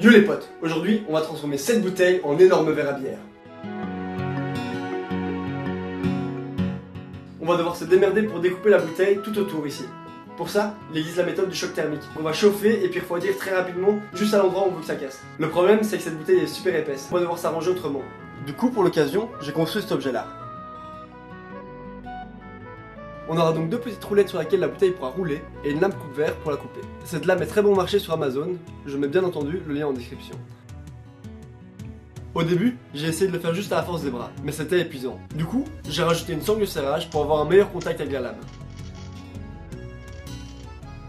Yo les potes, aujourd'hui on va transformer cette bouteille en énorme verre à bière. On va devoir se démerder pour découper la bouteille tout autour ici. Pour ça, il existe la méthode du choc thermique. On va chauffer et puis refroidir très rapidement juste à l'endroit où on veut que ça casse. Le problème c'est que cette bouteille est super épaisse, on va devoir s'arranger autrement. Du coup pour l'occasion, j'ai construit cet objet là. On aura donc deux petites roulettes sur lesquelles la bouteille pourra rouler et une lame coupe-verre pour la couper. Cette lame est très bon marché sur Amazon, je mets bien entendu le lien en description. Au début, j'ai essayé de le faire juste à la force des bras, mais c'était épuisant. Du coup, j'ai rajouté une sangle de serrage pour avoir un meilleur contact avec la lame.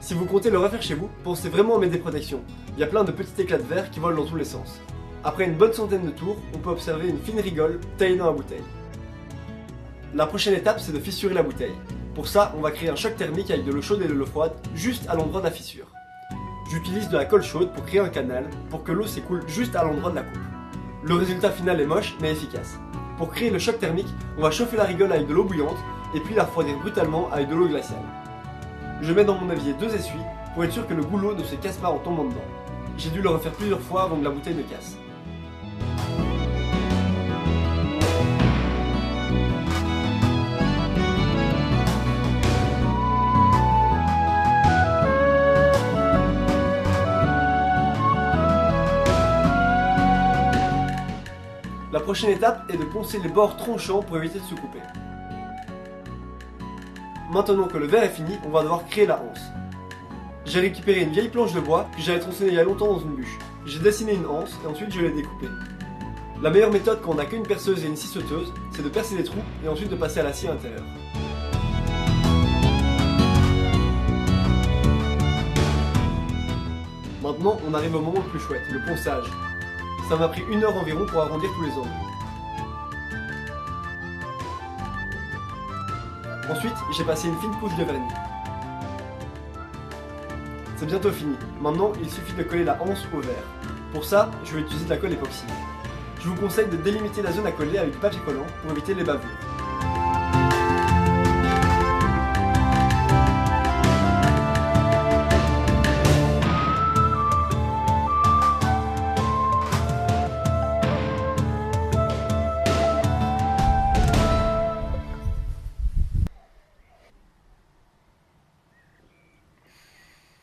Si vous comptez le refaire chez vous, pensez vraiment à mettre des protections. Il y a plein de petits éclats de verre qui volent dans tous les sens. Après une bonne centaine de tours, on peut observer une fine rigole taillée dans la bouteille. La prochaine étape, c'est de fissurer la bouteille. Pour ça, on va créer un choc thermique avec de l'eau chaude et de l'eau froide, juste à l'endroit de la fissure. J'utilise de la colle chaude pour créer un canal, pour que l'eau s'écoule juste à l'endroit de la coupe. Le résultat final est moche, mais efficace. Pour créer le choc thermique, on va chauffer la rigole avec de l'eau bouillante, et puis la refroidir brutalement avec de l'eau glaciale. Je mets dans mon évier 2 essuies, pour être sûr que le goulot ne se casse pas en tombant dedans. J'ai dû le refaire plusieurs fois avant que la bouteille ne casse. La prochaine étape est de poncer les bords tranchants pour éviter de se couper. Maintenant que le verre est fini, on va devoir créer la anse. J'ai récupéré une vieille planche de bois que j'avais tronçonnée il y a longtemps dans une bûche. J'ai dessiné une anse et ensuite je l'ai découpée. La meilleure méthode quand on n'a qu'une perceuse et une scie sauteuse, c'est de percer les trous et ensuite de passer à la scie à l'intérieur. Maintenant, on arrive au moment le plus chouette, le ponçage. Ça m'a pris 1 heure environ pour arrondir tous les angles. Ensuite, j'ai passé une fine couche de vernis. C'est bientôt fini. Maintenant, il suffit de coller la anse au verre. Pour ça, je vais utiliser de la colle époxy. Je vous conseille de délimiter la zone à coller avec du papier collant pour éviter les bavures.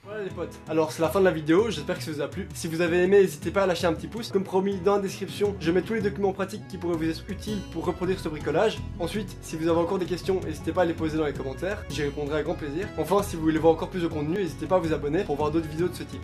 Voilà les potes, alors c'est la fin de la vidéo, j'espère que ça vous a plu. Si vous avez aimé, n'hésitez pas à lâcher un petit pouce. Comme promis, dans la description, je mets tous les documents pratiques qui pourraient vous être utiles pour reproduire ce bricolage. Ensuite, si vous avez encore des questions, n'hésitez pas à les poser dans les commentaires, j'y répondrai avec grand plaisir. Enfin, si vous voulez voir encore plus de contenu, n'hésitez pas à vous abonner pour voir d'autres vidéos de ce type.